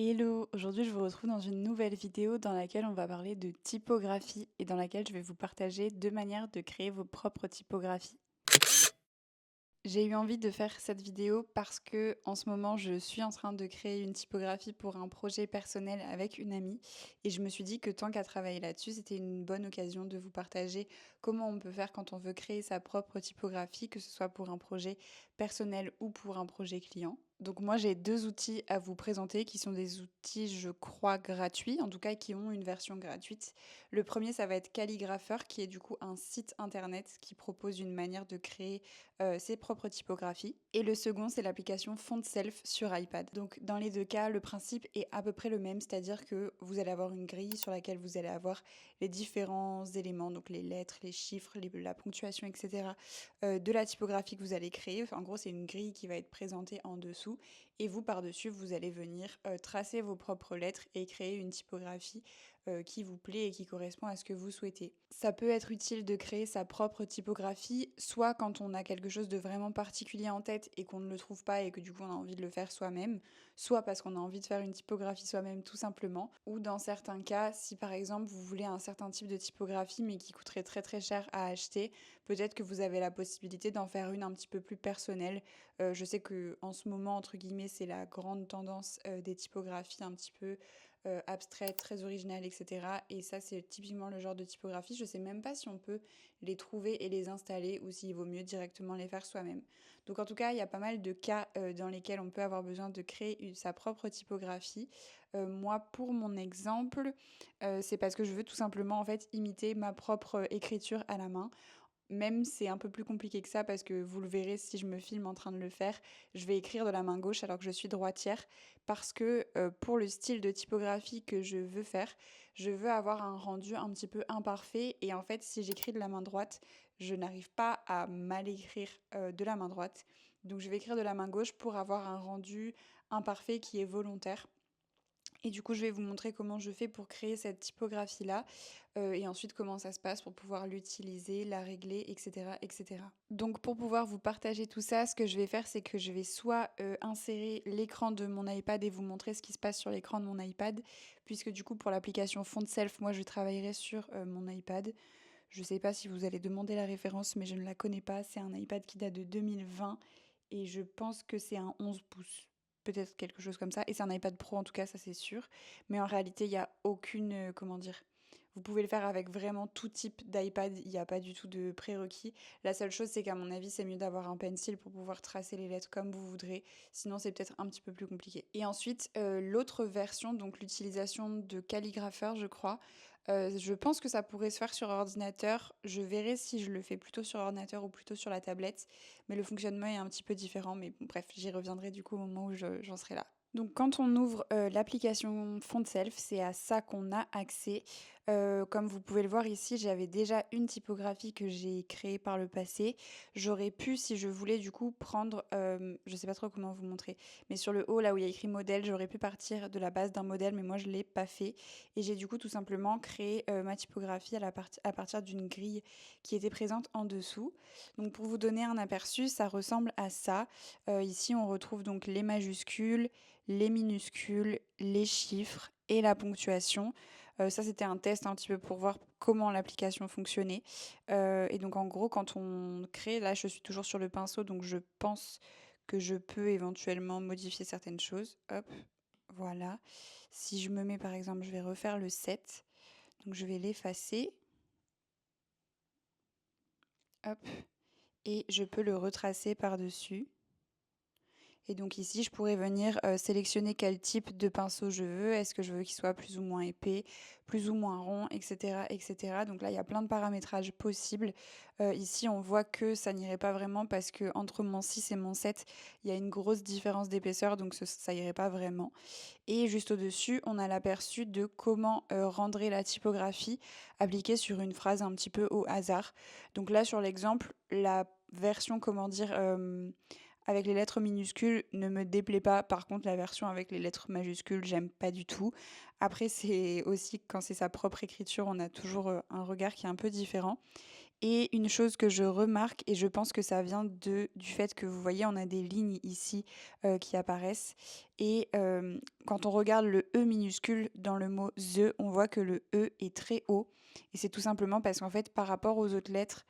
Hello, aujourd'hui je vous retrouve dans une nouvelle vidéo dans laquelle on va parler de typographie et dans laquelle je vais vous partager deux manières de créer vos propres typographies. J'ai eu envie de faire cette vidéo parce que en ce moment je suis en train de créer une typographie pour un projet personnel avec une amie et je me suis dit que tant qu'à travailler là-dessus, c'était une bonne occasion de vous partager comment on peut faire quand on veut créer sa propre typographie, que ce soit pour un projet personnel ou pour un projet client. Donc moi j'ai deux outils à vous présenter qui sont des outils je crois gratuits, en tout cas qui ont une version gratuite. Le premier ça va être Calligrapher qui est du coup un site internet qui propose une manière de créer ses propres typographies. Et le second, c'est l'application FontSelf sur iPad. Donc dans les deux cas, le principe est à peu près le même, c'est-à-dire que vous allez avoir une grille sur laquelle vous allez avoir les différents éléments, donc les lettres, les chiffres, la ponctuation, etc. De la typographie que vous allez créer. Enfin, en gros, c'est une grille qui va être présentée en dessous. Et vous, par-dessus, vous allez venir tracer vos propres lettres et créer une typographie qui vous plaît et qui correspond à ce que vous souhaitez. Ça peut être utile de créer sa propre typographie, soit quand on a quelque chose de vraiment particulier en tête et qu'on ne le trouve pas et que du coup on a envie de le faire soi-même, soit parce qu'on a envie de faire une typographie soi-même tout simplement, ou dans certains cas, si par exemple vous voulez un certain type de typographie mais qui coûterait très très cher à acheter, peut-être que vous avez la possibilité d'en faire une un petit peu plus personnelle. Je sais que en ce moment, entre guillemets, c'est la grande tendance des typographies un petit peu abstraites, très originales, etc. Et ça, c'est typiquement le genre de typographie. Je sais même pas si on peut les trouver et les installer ou s'il vaut mieux directement les faire soi-même. Donc en tout cas, il y a pas mal de cas dans lesquels on peut avoir besoin de créer sa propre typographie. Moi, pour mon exemple, c'est parce que je veux tout simplement en fait imiter ma propre écriture à la main. Même c'est un peu plus compliqué que ça parce que vous le verrez si je me filme en train de le faire, je vais écrire de la main gauche alors que je suis droitière parce que pour le style de typographie que je veux faire, je veux avoir un rendu un petit peu imparfait et en fait si j'écris de la main droite, je n'arrive pas à mal écrire de la main droite. Donc je vais écrire de la main gauche pour avoir un rendu imparfait qui est volontaire. Et du coup, je vais vous montrer comment je fais pour créer cette typographie-là et ensuite comment ça se passe pour pouvoir l'utiliser, la régler, etc., etc. Donc pour pouvoir vous partager tout ça, ce que je vais faire, c'est que je vais soit insérer l'écran de mon iPad et vous montrer ce qui se passe sur l'écran de mon iPad, puisque du coup pour l'application FontSelf, moi je travaillerai sur mon iPad. Je ne sais pas si vous allez demander la référence, mais je ne la connais pas. C'est un iPad qui date de 2020 et je pense que c'est un 11 pouces. Peut-être quelque chose comme ça. Et c'est un iPad Pro en tout cas, ça c'est sûr. Mais en réalité, il n'y a aucune... comment dire. Vous pouvez le faire avec vraiment tout type d'iPad, il n'y a pas du tout de prérequis. La seule chose, c'est qu'à mon avis, c'est mieux d'avoir un pencil pour pouvoir tracer les lettres comme vous voudrez. Sinon, c'est peut-être un petit peu plus compliqué. Et ensuite, l'autre version, donc l'utilisation de Calligrapher, je crois, je pense que ça pourrait se faire sur ordinateur. Je verrai si je le fais plutôt sur ordinateur ou plutôt sur la tablette. Mais le fonctionnement est un petit peu différent. Mais bon, bref, j'y reviendrai du coup au moment où j'en serai là. Donc quand on ouvre l'application FontSelf, c'est à ça qu'on a accès. Comme vous pouvez le voir ici, j'avais déjà une typographie que j'ai créée par le passé. J'aurais pu, si je voulais, du coup, prendre, je sais pas trop comment vous montrer, mais sur le haut, là où il y a écrit modèle, j'aurais pu partir de la base d'un modèle, mais moi je l'ai pas fait. Et j'ai du coup tout simplement créé ma typographie à partir d'une grille qui était présente en dessous. Donc pour vous donner un aperçu, ça ressemble à ça. Ici, on retrouve donc les majuscules, les minuscules, les chiffres et la ponctuation. Ça, c'était un test un petit peu pour voir comment l'application fonctionnait. Et donc, en gros, quand on crée, là, je suis toujours sur le pinceau, donc je pense que je peux éventuellement modifier certaines choses. Hop, voilà. Si je me mets, par exemple, je vais refaire le 7. Donc, je vais l'effacer. Hop. Et je peux le retracer par-dessus. Et donc ici, je pourrais venir sélectionner quel type de pinceau je veux. Est-ce que je veux qu'il soit plus ou moins épais, plus ou moins rond, etc., etc. Donc là, il y a plein de paramétrages possibles. Ici, on voit que ça n'irait pas vraiment parce que entre mon 6 et mon 7, il y a une grosse différence d'épaisseur, donc ça irait pas vraiment. Et juste au-dessus, on a l'aperçu de comment rendre la typographie appliquée sur une phrase un petit peu au hasard. Donc là, sur l'exemple, la version, comment dire, avec les lettres minuscules ne me déplaît pas. Par contre, la version avec les lettres majuscules, j'aime pas du tout. Après, c'est aussi quand c'est sa propre écriture, on a toujours un regard qui est un peu différent. Et une chose que je remarque, et je pense que ça vient du fait que vous voyez, on a des lignes ici qui apparaissent. Et quand on regarde le E minuscule dans le mot the, on voit que le E est très haut. Et c'est tout simplement parce qu'en fait, par rapport aux autres lettres,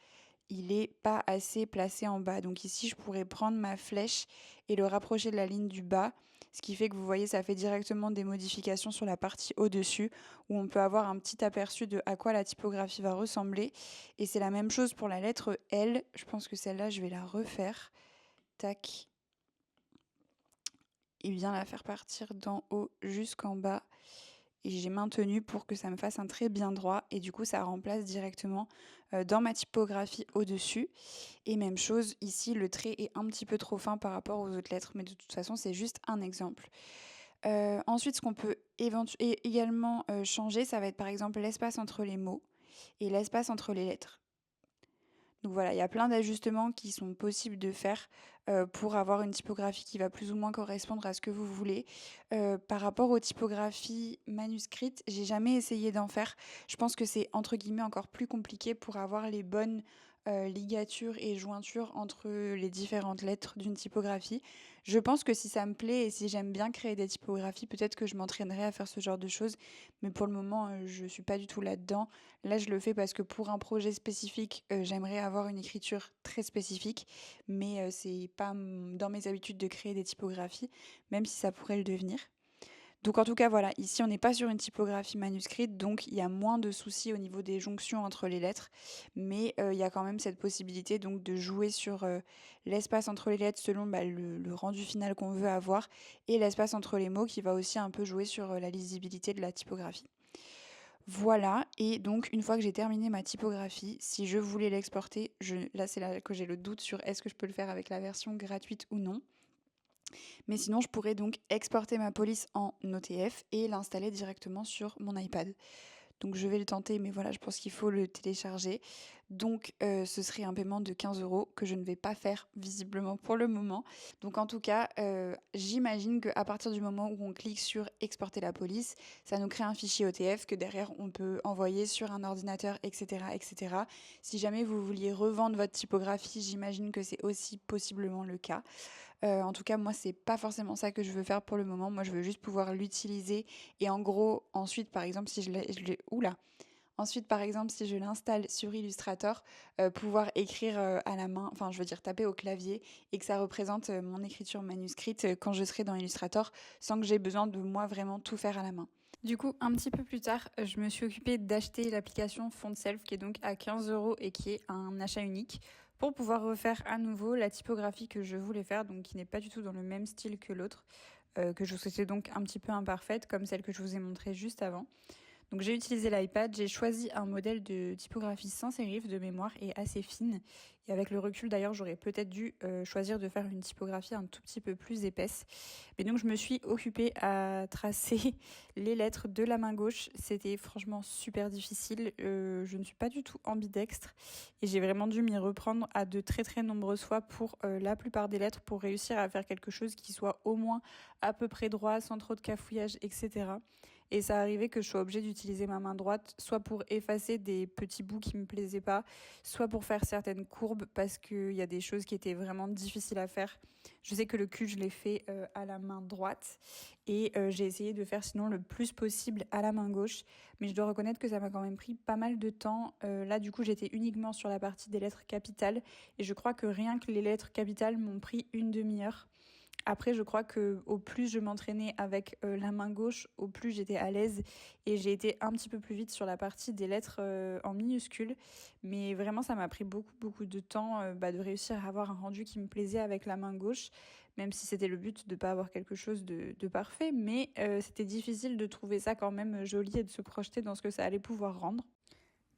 il n'est pas assez placé en bas. Donc ici, je pourrais prendre ma flèche et le rapprocher de la ligne du bas, ce qui fait que vous voyez, ça fait directement des modifications sur la partie au-dessus, où on peut avoir un petit aperçu de à quoi la typographie va ressembler. Et c'est la même chose pour la lettre L. Je pense que celle-là, je vais la refaire. Tac. Et bien la faire partir d'en haut jusqu'en bas. Et j'ai maintenu pour que ça me fasse un trait bien droit. Et du coup, ça remplace directement dans ma typographie au-dessus. Et même chose, ici, le trait est un petit peu trop fin par rapport aux autres lettres. Mais de toute façon, c'est juste un exemple. Ensuite, ce qu'on peut également changer, ça va être par exemple l'espace entre les mots et l'espace entre les lettres. Donc voilà, il y a plein d'ajustements qui sont possibles de faire pour avoir une typographie qui va plus ou moins correspondre à ce que vous voulez. Par rapport aux typographies manuscrites, j'ai jamais essayé d'en faire. Je pense que c'est entre guillemets encore plus compliqué pour avoir les bonnes ligatures et jointures entre les différentes lettres d'une typographie. Je pense que si ça me plaît et si j'aime bien créer des typographies, peut-être que je m'entraînerai à faire ce genre de choses. Mais pour le moment, je suis pas du tout là-dedans. Là, je le fais parce que pour un projet spécifique, j'aimerais avoir une écriture très spécifique, mais c'est pas dans mes habitudes de créer des typographies, même si ça pourrait le devenir. Donc en tout cas, voilà, ici on n'est pas sur une typographie manuscrite, donc il y a moins de soucis au niveau des jonctions entre les lettres, mais il y a quand même cette possibilité donc de jouer sur l'espace entre les lettres selon le rendu final qu'on veut avoir, et l'espace entre les mots qui va aussi un peu jouer sur la lisibilité de la typographie. Voilà, et donc une fois que j'ai terminé ma typographie, si je voulais l'exporter, là c'est là que j'ai le doute sur est-ce que je peux le faire avec la version gratuite ou non. Mais sinon, je pourrais donc exporter ma police en OTF et l'installer directement sur mon iPad. Donc je vais le tenter, mais voilà, je pense qu'il faut le télécharger. Donc ce serait un paiement de 15 € que je ne vais pas faire visiblement pour le moment. Donc en tout cas, j'imagine qu'à partir du moment où on clique sur exporter la police, ça nous crée un fichier OTF que derrière on peut envoyer sur un ordinateur, etc. etc. Si jamais vous vouliez revendre votre typographie, j'imagine que c'est aussi possiblement le cas. En tout cas, moi, c'est pas forcément ça que je veux faire pour le moment. Moi, je veux juste pouvoir l'utiliser et en gros, ensuite, par exemple, si Ensuite, par exemple, si je l'installe sur Illustrator, pouvoir écrire à la main, enfin, je veux dire taper au clavier et que ça représente mon écriture manuscrite quand je serai dans Illustrator, sans que j'ai besoin de moi vraiment tout faire à la main. Du coup, un petit peu plus tard, je me suis occupée d'acheter l'application FontSelf qui est donc à 15 € et qui est un achat unique pour pouvoir refaire à nouveau la typographie que je voulais faire, donc qui n'est pas du tout dans le même style que l'autre, que je souhaitais donc un petit peu imparfaite, comme celle que je vous ai montrée juste avant. Donc j'ai utilisé l'iPad, j'ai choisi un modèle de typographie sans sérif de mémoire et assez fine. Et avec le recul d'ailleurs, j'aurais peut-être dû choisir de faire une typographie un tout petit peu plus épaisse. Mais donc je me suis occupée à tracer les lettres de la main gauche. C'était franchement super difficile. Je ne suis pas du tout ambidextre et j'ai vraiment dû m'y reprendre à de très très nombreuses fois pour la plupart des lettres pour réussir à faire quelque chose qui soit au moins à peu près droit, sans trop de cafouillage, etc. Et ça arrivait que je sois obligée d'utiliser ma main droite, soit pour effacer des petits bouts qui me plaisaient pas, soit pour faire certaines courbes parce qu'il y a des choses qui étaient vraiment difficiles à faire. Je sais que le cul, je l'ai fait à la main droite et j'ai essayé de faire sinon le plus possible à la main gauche. Mais je dois reconnaître que ça m'a quand même pris pas mal de temps. Là, du coup, j'étais uniquement sur la partie des lettres capitales et je crois que rien que les lettres capitales m'ont pris une demi-heure. Après, je crois que au plus je m'entraînais avec la main gauche, au plus j'étais à l'aise et j'ai été un petit peu plus vite sur la partie des lettres en minuscules. Mais vraiment, ça m'a pris beaucoup de temps de réussir à avoir un rendu qui me plaisait avec la main gauche, même si c'était le but de ne pas avoir quelque chose de parfait. Mais c'était difficile de trouver ça quand même joli et de se projeter dans ce que ça allait pouvoir rendre.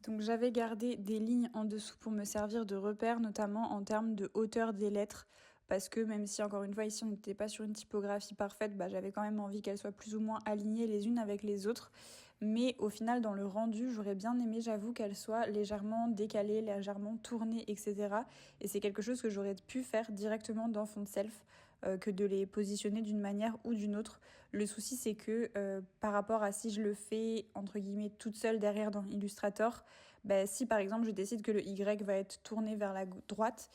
Donc j'avais gardé des lignes en dessous pour me servir de repère, notamment en termes de hauteur des lettres, parce que même si encore une fois ici on n'était pas sur une typographie parfaite, j'avais quand même envie qu'elles soient plus ou moins alignées les unes avec les autres. Mais au final dans le rendu, j'aurais bien aimé, j'avoue, qu'elles soient légèrement décalées, légèrement tournées, etc. Et c'est quelque chose que j'aurais pu faire directement dans FontSelf. que de les positionner d'une manière ou d'une autre. Le souci, c'est que par rapport à si je le fais, entre guillemets, toute seule derrière dans Illustrator, si par exemple je décide que le Y va être tourné vers la droite,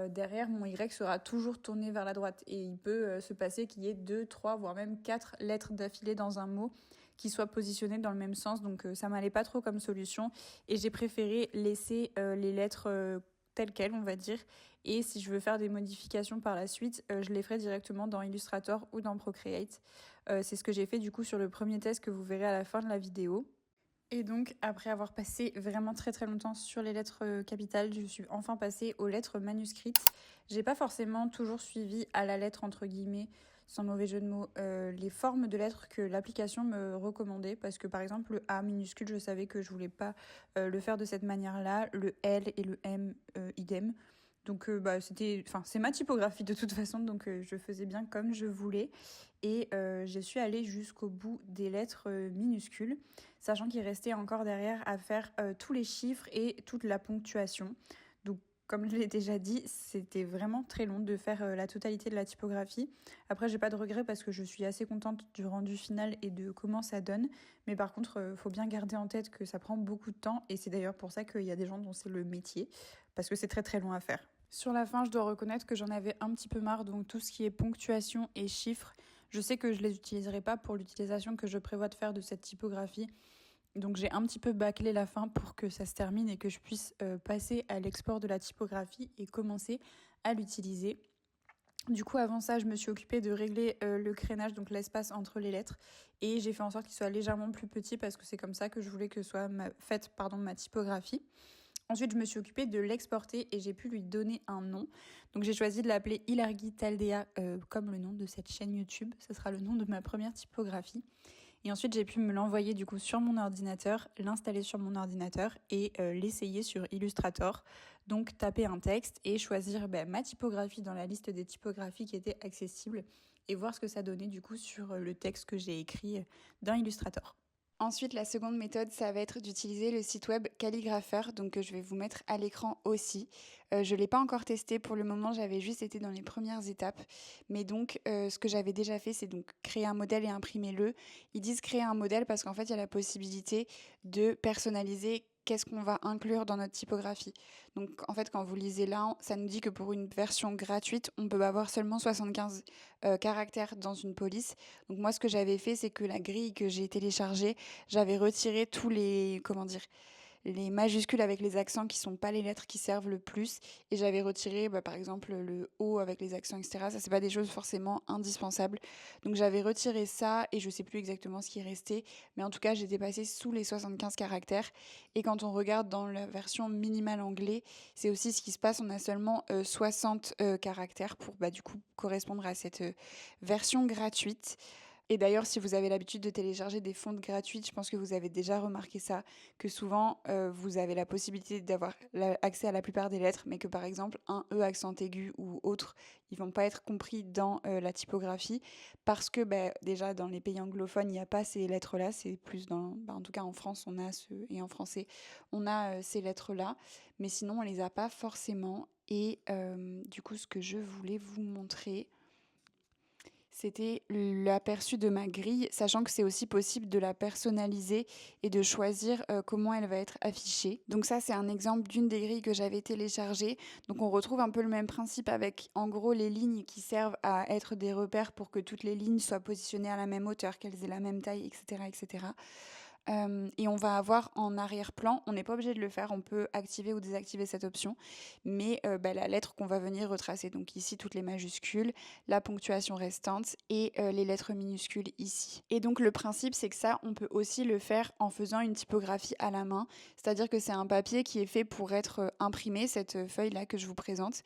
derrière mon Y sera toujours tourné vers la droite. Et il peut se passer qu'il y ait 2, 3, voire même 4 lettres d'affilée dans un mot qui soient positionnées dans le même sens. Donc ça m'allait pas trop comme solution. Et j'ai préféré laisser les lettres telles quelles, on va dire. Et si je veux faire des modifications par la suite, je les ferai directement dans Illustrator ou dans Procreate. C'est ce que j'ai fait du coup sur le premier test que vous verrez à la fin de la vidéo. Et donc, après avoir passé vraiment très très longtemps sur les lettres capitales, je suis enfin passée aux lettres manuscrites. J'ai pas forcément toujours suivi à la lettre, entre guillemets, sans mauvais jeu de mots, les formes de lettres que l'application me recommandait. Parce que par exemple, le A minuscule, je savais que je voulais pas le faire de cette manière-là. Le L et le M, idem. Donc c'est ma typographie de toute façon, donc je faisais bien comme je voulais. Et je suis allée jusqu'au bout des lettres minuscules, sachant qu'il restait encore derrière à faire tous les chiffres et toute la ponctuation. Donc comme je l'ai déjà dit, c'était vraiment très long de faire la totalité de la typographie. Après, j'ai pas de regrets parce que je suis assez contente du rendu final et de comment ça donne. Mais par contre, faut bien garder en tête que ça prend beaucoup de temps et c'est d'ailleurs pour ça qu'il y a des gens dont c'est le métier, parce que c'est très très long à faire. Sur la fin, je dois reconnaître que j'en avais un petit peu marre, donc tout ce qui est ponctuation et chiffres, je sais que je les utiliserai pas pour l'utilisation que je prévois de faire de cette typographie. Donc j'ai un petit peu bâclé la fin pour que ça se termine et que je puisse passer à l'export de la typographie et commencer à l'utiliser. Du coup, avant ça, je me suis occupée de régler le crénage, donc l'espace entre les lettres, et j'ai fait en sorte qu'il soit légèrement plus petit parce que c'est comme ça que je voulais que soit faite ma typographie. Ensuite, je me suis occupée de l'exporter et j'ai pu lui donner un nom. Donc j'ai choisi de l'appeler Ilargi Taldea, comme le nom de cette chaîne YouTube. Ce sera le nom de ma première typographie. Et ensuite, j'ai pu me l'envoyer du coup sur mon ordinateur, l'installer sur mon ordinateur et l'essayer sur Illustrator. Donc taper un texte et choisir ma typographie dans la liste des typographies qui étaient accessibles et voir ce que ça donnait du coup sur le texte que j'ai écrit dans Illustrator. Ensuite, la seconde méthode, ça va être d'utiliser le site web Calligrapher, donc je vais vous mettre à l'écran aussi. Je ne l'ai pas encore testé pour le moment, j'avais juste été dans les premières étapes. Mais donc, ce que j'avais déjà fait, c'est donc créer un modèle et imprimer-le. Ils disent créer un modèle parce qu'en fait, il y a la possibilité de personnaliser qu'est-ce qu'on va inclure dans notre typographie. Donc en fait, quand vous lisez là, ça nous dit que pour une version gratuite, on peut avoir seulement 75 caractères dans une police. Donc moi, ce que j'avais fait, c'est que la grille que j'ai téléchargée, j'avais retiré tous les, les majuscules avec les accents qui sont pas les lettres qui servent le plus, et j'avais retiré par exemple le O avec les accents, etc. Ça, c'est pas des choses forcément indispensables, donc j'avais retiré ça et je sais plus exactement ce qui est resté, mais en tout cas j'étais passée sous les 75 caractères. Et quand on regarde dans la version minimale anglais, c'est aussi ce qui se passe, on a seulement 60 caractères pour du coup correspondre à cette version gratuite. Et d'ailleurs, si vous avez l'habitude de télécharger des fontes gratuites, je pense que vous avez déjà remarqué ça, que souvent, vous avez la possibilité d'avoir accès à la plupart des lettres, mais que par exemple, un E accent aigu ou autre, ils vont pas être compris dans la typographie, parce que déjà, dans les pays anglophones, il n'y a pas ces lettres-là, c'est plus dans... en tout cas, en France, on a et en français, on a ces lettres-là, mais sinon, on les a pas forcément. Et du coup, ce que je voulais vous montrer, c'était l'aperçu de ma grille, sachant que c'est aussi possible de la personnaliser et de choisir comment elle va être affichée. Donc ça, c'est un exemple d'une des grilles que j'avais téléchargées. Donc on retrouve un peu le même principe avec en gros les lignes qui servent à être des repères pour que toutes les lignes soient positionnées à la même hauteur, qu'elles aient la même taille, etc., etc. Et on va avoir en arrière-plan, on n'est pas obligé de le faire, on peut activer ou désactiver cette option, mais la lettre qu'on va venir retracer. Donc ici, toutes les majuscules, la ponctuation restante et les lettres minuscules ici. Et donc le principe, c'est que ça, on peut aussi le faire en faisant une typographie à la main, c'est-à-dire que c'est un papier qui est fait pour être imprimé, cette feuille-là que je vous présente.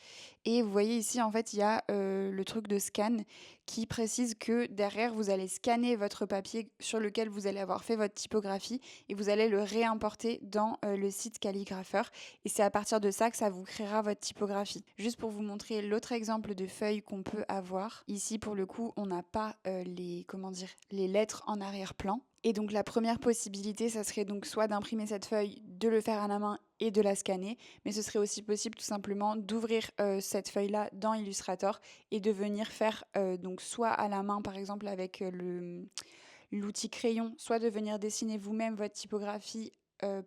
Et vous voyez ici, en fait, il y a le truc de scan qui précise que derrière, vous allez scanner votre papier sur lequel vous allez avoir fait votre typographie et vous allez le réimporter dans le site Calligrapher, et c'est à partir de ça que ça vous créera votre typographie. Juste pour vous montrer l'autre exemple de feuille qu'on peut avoir, ici pour le coup on n'a pas les lettres en arrière-plan. Et donc la première possibilité, ça serait donc soit d'imprimer cette feuille, de le faire à la main et de la scanner, mais ce serait aussi possible tout simplement d'ouvrir cette feuille-là dans Illustrator et de venir faire donc soit à la main par exemple avec l'outil crayon, soit de venir dessiner vous-même votre typographie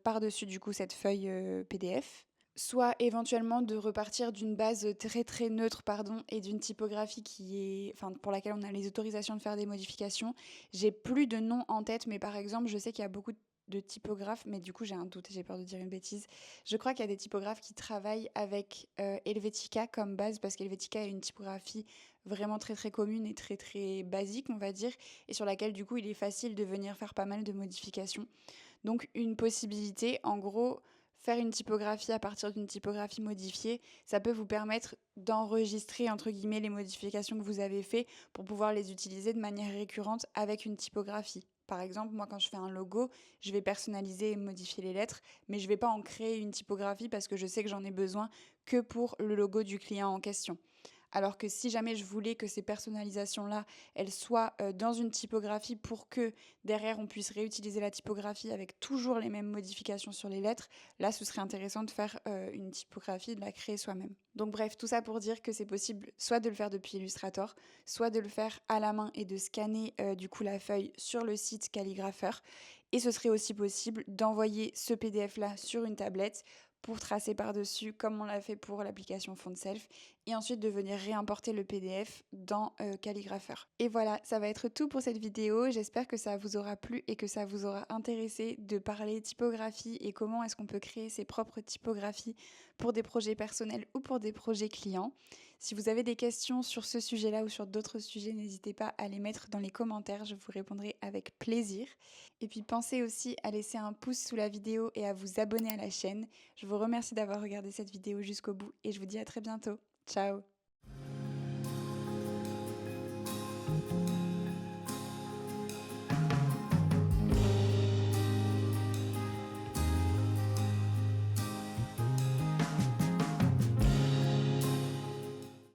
par-dessus du coup cette feuille PDF, soit éventuellement de repartir d'une base très très neutre et d'une typographie pour laquelle on a les autorisations de faire des modifications. J'ai plus de noms en tête, mais par exemple, je sais qu'il y a beaucoup de typographes, mais du coup j'ai un doute et j'ai peur de dire une bêtise. Je crois qu'il y a des typographes qui travaillent avec Helvetica comme base, parce qu'Helvetica est une typographie vraiment très très commune et très très basique, on va dire, et sur laquelle du coup il est facile de venir faire pas mal de modifications. Donc une possibilité, en gros, faire une typographie à partir d'une typographie modifiée, ça peut vous permettre d'enregistrer entre guillemets les modifications que vous avez faites pour pouvoir les utiliser de manière récurrente avec une typographie. Par exemple, moi quand je fais un logo, je vais personnaliser et modifier les lettres, mais je ne vais pas en créer une typographie parce que je sais que j'en ai besoin que pour le logo du client en question. Alors que si jamais je voulais que ces personnalisations-là, elles soient dans une typographie pour que derrière on puisse réutiliser la typographie avec toujours les mêmes modifications sur les lettres, là ce serait intéressant de faire une typographie, de la créer soi-même. Donc bref, tout ça pour dire que c'est possible soit de le faire depuis Illustrator, soit de le faire à la main et de scanner du coup la feuille sur le site Calligrapheur. Et ce serait aussi possible d'envoyer ce PDF-là sur une tablette pour tracer par-dessus comme on l'a fait pour l'application FontSelf et ensuite de venir réimporter le PDF dans Calligrapheur. Et voilà, ça va être tout pour cette vidéo. J'espère que ça vous aura plu et que ça vous aura intéressé de parler typographie et comment est-ce qu'on peut créer ses propres typographies pour des projets personnels ou pour des projets clients. Si vous avez des questions sur ce sujet-là ou sur d'autres sujets, n'hésitez pas à les mettre dans les commentaires, je vous répondrai avec plaisir. Et puis pensez aussi à laisser un pouce sous la vidéo et à vous abonner à la chaîne. Je vous remercie d'avoir regardé cette vidéo jusqu'au bout et je vous dis à très bientôt. Ciao!